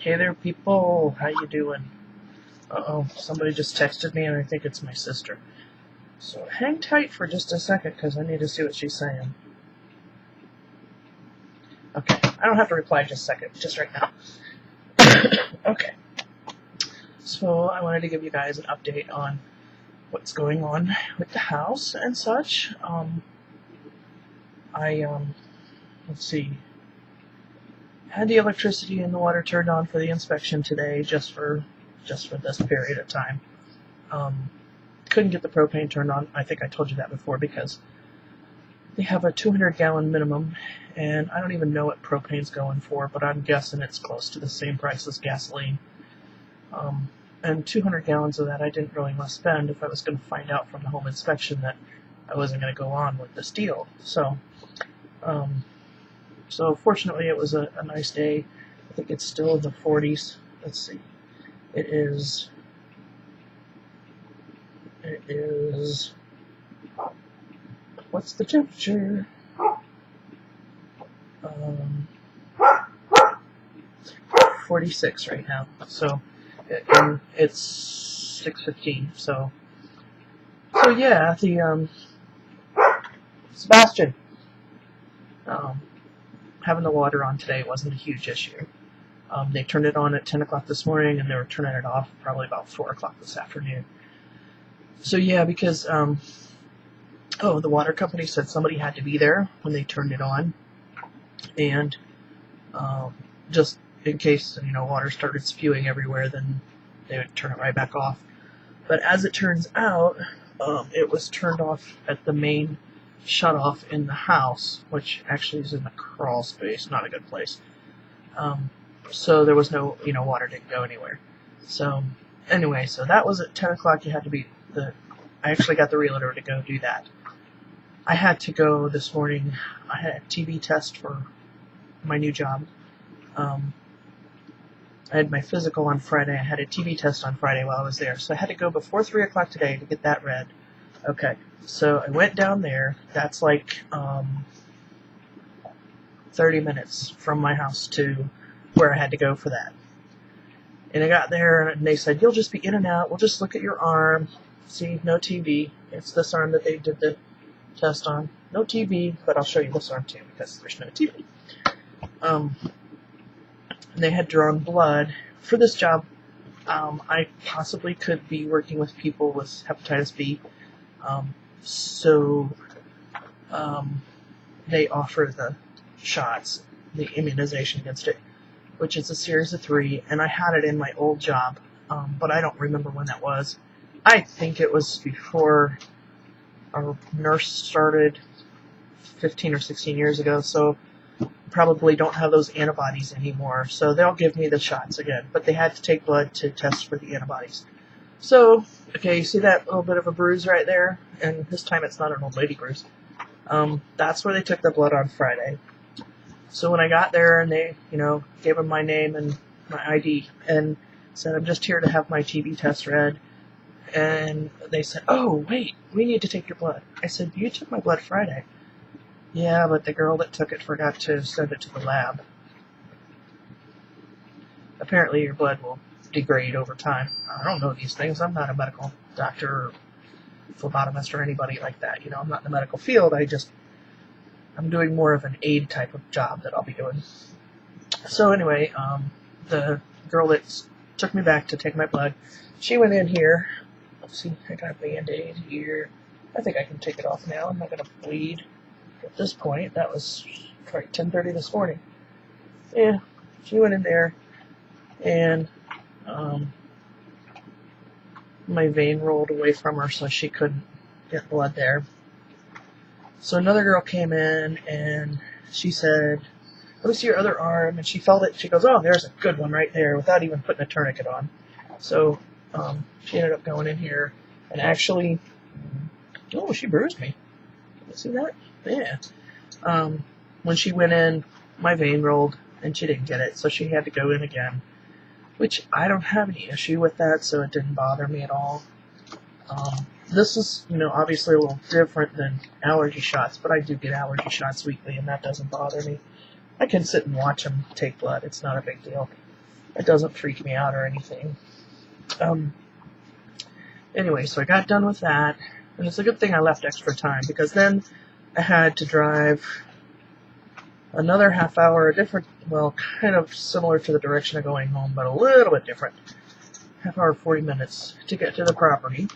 Hey there, people. How you doing? Uh-oh, somebody just texted me, and I think it's my sister. So hang tight for just a second, because I need to see what she's saying. Okay, I don't have to reply just a second, just right now. Okay. So I wanted to give you guys an update on what's going on with the house and such. Let's see, had the electricity and the water turned on for the inspection today, just for this period of time. Couldn't get the propane turned on. I think I told you that before, because they have a 200-gallon minimum, and I don't even know what propane's going for, but I'm guessing it's close to the same price as gasoline. And 200 gallons of that I didn't really want to spend if I was going to find out from the home inspection that I wasn't going to go on with this deal. So fortunately it was a nice day. I think it's still in the 40s. Let's see. It is, what's the temperature? 46 right now. So it's 6:15. So yeah, the Sebastian, having the water on today wasn't a huge issue. They turned it on at 10 o'clock this morning, and they were turning it off probably about 4 o'clock this afternoon. So yeah, because the water company said somebody had to be there when they turned it on, and just in case water started spewing everywhere, then they would turn it right back off. But as it turns out, it was turned off at the main shutoff in the house, which actually is in the crawl space, not a good place. So there was no, water didn't go anywhere. So anyway, so that was at 10 o'clock. You had to be I actually got the realtor to go do that. I had to go this morning. I had a TB test for my new job. I had my physical on Friday. I had a TB test on Friday while I was there. So I had to go before 3 o'clock today to get that read. Okay, so I went down there. That's like 30 minutes from my house to where I had to go for that. And I got there, and they said, you'll just be in and out. We'll just look at your arm. See, no TB. It's this arm that they did the test on. No TB, but I'll show you this arm too, because there's no TB. They had drawn blood. For this job, I possibly could be working with people with hepatitis B. So they offer the shots, the immunization against it, which is a series of 3, and I had it in my old job, but I don't remember when that was. I think it was before our nurse started 15 or 16 years ago, so probably don't have those antibodies anymore. So they'll give me the shots again, but they had to take blood to test for the antibodies. So, okay, you see that little bit of a bruise right there? And this time it's not an old lady bruise. That's where they took the blood on Friday. So when I got there, and they, gave them my name and my ID and said, I'm just here to have my TB test read. And they said, oh, wait, we need to take your blood. I said, you took my blood Friday. Yeah, but the girl that took it forgot to send it to the lab. Apparently your blood will degrade over time. I don't know these things. I'm not a medical doctor or phlebotomist or anybody like that. I'm not in the medical field. I'm doing more of an aid type of job that I'll be doing. So anyway, the girl that took me back to take my blood, she went in here. Let's see, I got a Band-Aid here. I think I can take it off now. I'm not going to bleed at this point. That was like 10:30 this morning. Yeah, she went in there, and my vein rolled away from her, so she couldn't get blood there. So another girl came in, and she said, let me see your other arm. And she felt it. She goes, oh, there's a good one right there, without even putting a tourniquet on. So she ended up going in here and actually, oh, she bruised me. You see that? Yeah. When she went in, my vein rolled, and she didn't get it, so she had to go in again, which I don't have any issue with that, so it didn't bother me at all. This is, obviously a little different than allergy shots, but I do get allergy shots weekly, and that doesn't bother me. I can sit and watch them take blood. It's not a big deal. It doesn't freak me out or anything. Anyway, so I got done with that, and it's a good thing I left extra time, because then I had to drive another half hour, kind of similar to the direction of going home, but a little bit different. Half hour, 40 minutes to get to the property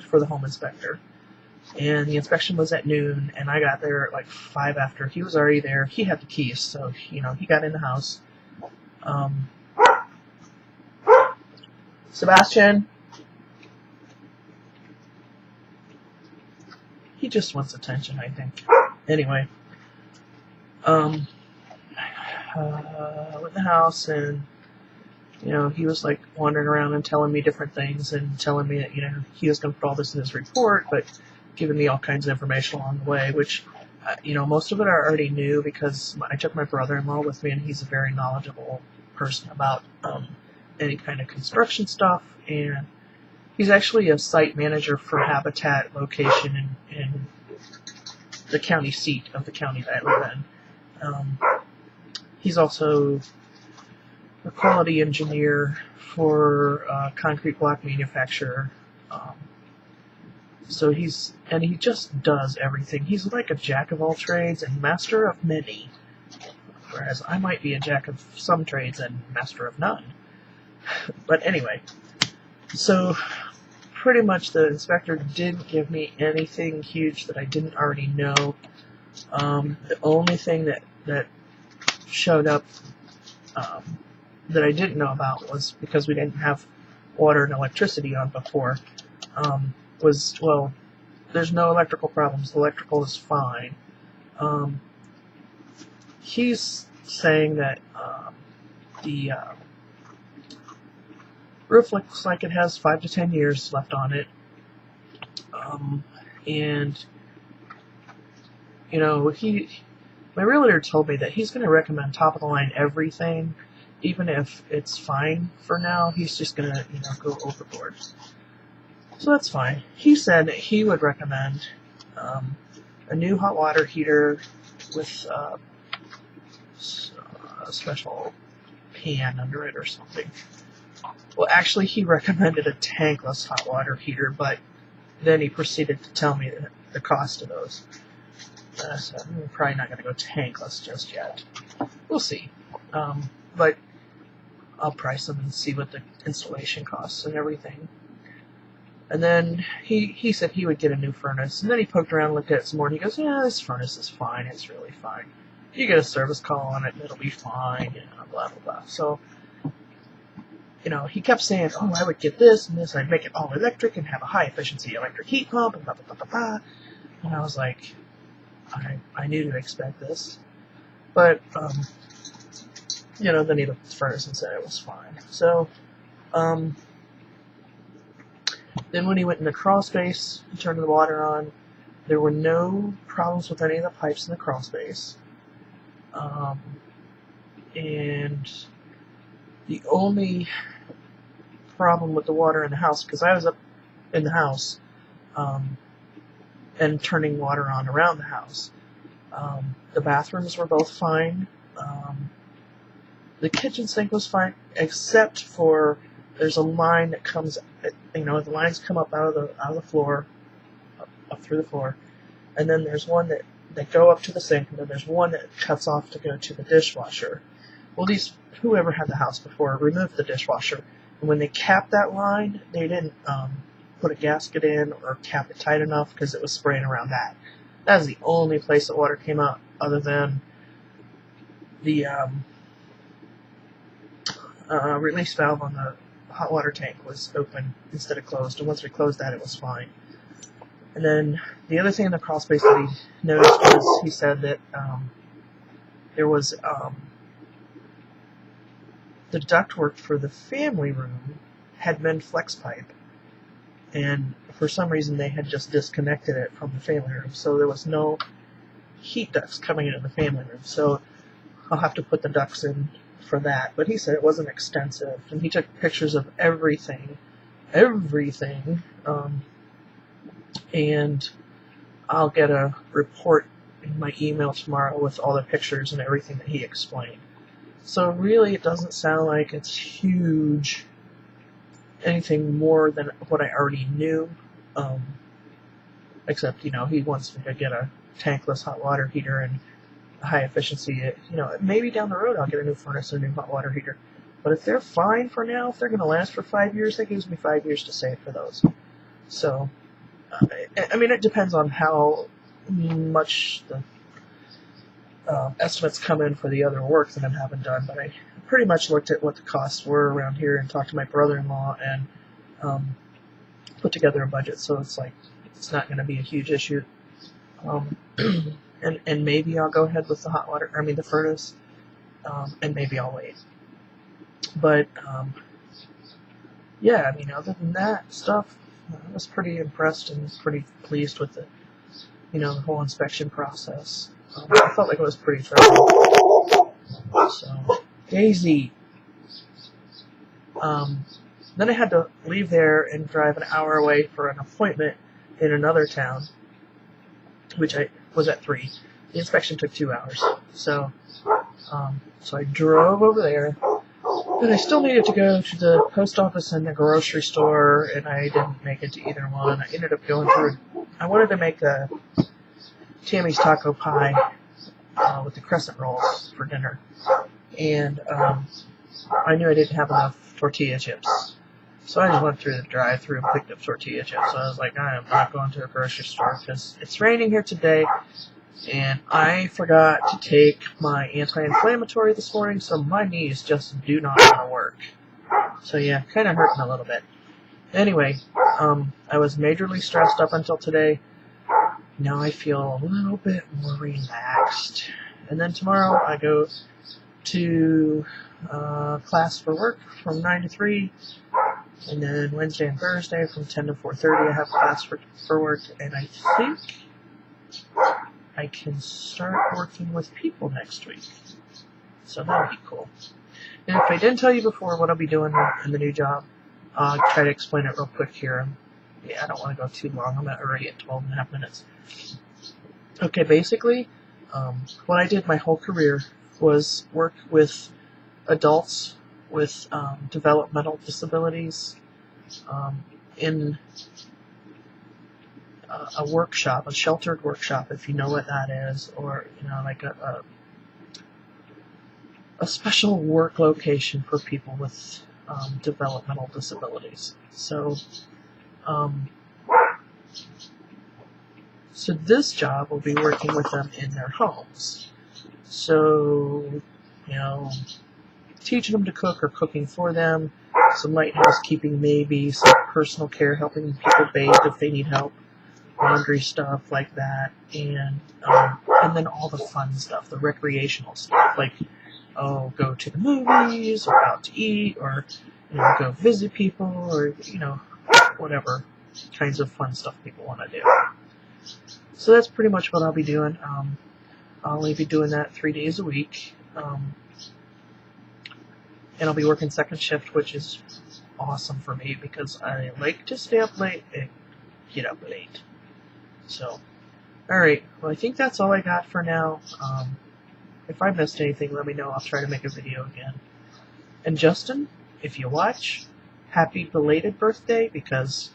for the home inspector. And the inspection was at noon, and I got there at like 5 after. He was already there. He had the keys, so, he got in the house. Sebastian, he just wants attention, I think. Anyway, went in the house, and he was like wandering around and telling me different things, and telling me that he was going to put all this in his report, but giving me all kinds of information along the way, which most of it I already knew, because I took my brother-in-law with me, and he's a very knowledgeable person about any kind of construction stuff, and he's actually a site manager for Habitat location in the county seat of the county that I live in. He's also a quality engineer for a concrete block manufacturer. So he just does everything. He's like a jack of all trades and master of many, whereas I might be a jack of some trades and master of none. But anyway, so pretty much the inspector didn't give me anything huge that I didn't already know. The only thing that showed up that I didn't know about was, because we didn't have water and electricity on before, there's no electrical problems. The electrical is fine. He's saying that the roof looks like it has 5 to 10 years left on it. And my realtor told me that he's going to recommend top of the line everything, even if it's fine for now. He's just going to go overboard. So that's fine. He said that he would recommend a new hot water heater with a special pan under it or something. Well, actually, he recommended a tankless hot water heater, but then he proceeded to tell me the cost of those. So I'm probably not going to go tankless just yet. We'll see. But I'll price them and see what the installation costs and everything. And then he said he would get a new furnace. And then he poked around and looked at it some more, and he goes, yeah, this furnace is fine. It's really fine. You get a service call on it, and it'll be fine, blah, blah, blah. So, he kept saying, oh, I would get this and this, and I'd make it all electric and have a high-efficiency electric heat pump, and blah, blah, blah, blah, blah. And I was like, I knew to expect this. But, then he looked at the furnace and said it was fine. So, then when he went in the crawl space and turned the water on, there were no problems with any of the pipes in the crawl space. And the only problem with the water in the house, because I was up in the house and turning water on around the house, the bathrooms were both fine. The kitchen sink was fine, except for there's a line that comes, the lines come up out of the floor, up through the floor, and then there's one that go up to the sink, and then there's one that cuts off to go to the dishwasher. Well, whoever had the house before removed the dishwasher, and when they capped that line, they didn't put a gasket in or cap it tight enough, because it was spraying around that. That was the only place that water came out, other than the release valve on the hot water tank was open instead of closed, and once we closed that, it was fine. And then the other thing in the crawl space that he noticed was, he said that there was the ductwork for the family room had been flex pipe, and for some reason they had just disconnected it from the family room, so there was no heat ducts coming into the family room. So I'll have to put the ducts in for that. But he said it wasn't extensive, and he took pictures of everything, and I'll get a report in my email tomorrow with all the pictures and everything that he explained. So really, it doesn't sound like it's huge, anything more than what I already knew. Except, he wants me to get a tankless hot water heater and a high efficiency. Maybe down the road I'll get a new furnace and a new hot water heater. But if they're fine for now, if they're going to last for 5 years, that gives me 5 years to save for those. So, it depends on how much the estimates come in for the other work that I'm having done. But I pretty much looked at what the costs were around here and talked to my brother-in-law and put together a budget. So it's not going to be a huge issue. And maybe I'll go ahead with the furnace, and maybe I'll wait. But, other than that stuff, I was pretty impressed and pretty pleased with the whole inspection process. I felt like it was pretty thorough. So, Daisy. Then I had to leave there and drive an hour away for an appointment in another town, which I was at 3. The inspection took 2 hours. So I drove over there. But I still needed to go to the post office and the grocery store, and I didn't make it to either one. I ended up going through. I wanted to make a Tammy's taco pie with the crescent rolls for dinner, and I knew I didn't have enough tortilla chips, so I just went through the drive-thru and picked up tortilla chips. So I was like, I am not going to a grocery store because it's raining here today. And I forgot to take my anti-inflammatory this morning, so my knees just do not want to work. So yeah, kind of hurting a little bit. Anyway, I was majorly stressed up until today. Now I feel a little bit more relaxed. And then tomorrow I go to class for work from 9 to 3. And then Wednesday and Thursday from 10 to 4:30 I have class for work. And I think I can start working with people next week. So that'll be cool. And if I didn't tell you before what I'll be doing in the new job, I'll try to explain it real quick here. I don't want to go too long. I'm already at 12 and a half minutes. Okay, basically, what I did my whole career was work with adults with developmental disabilities in a workshop, a sheltered workshop, if you know what that is, or like a special work location for people with developmental disabilities. So this job will be working with them in their homes. So teaching them to cook or cooking for them, some light housekeeping maybe, some personal care, helping people bathe if they need help, laundry stuff like that, and then all the fun stuff, the recreational stuff, like go to the movies or out to eat or go visit people or whatever kinds of fun stuff people want to do. So that's pretty much what I'll be doing. I'll only be doing that 3 days a week, and I'll be working second shift, which is awesome for me because I like to stay up late and get up late. So, alright, well I think that's all I got for now. If I missed anything, let me know. I'll try to make a video again. And Justin, if you watch, happy belated birthday, because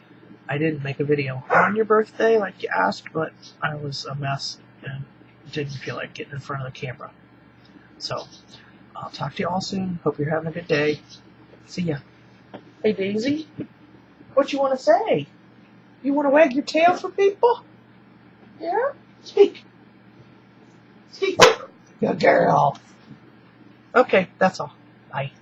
I didn't make a video on your birthday like you asked, but I was a mess and didn't feel like getting in front of the camera. So, I'll talk to you all soon. Hope you're having a good day. See ya. Hey Daisy, what you want to say? You want to wag your tail for people? Yeah? Speak. Speak. Good girl. Okay, that's all. Bye.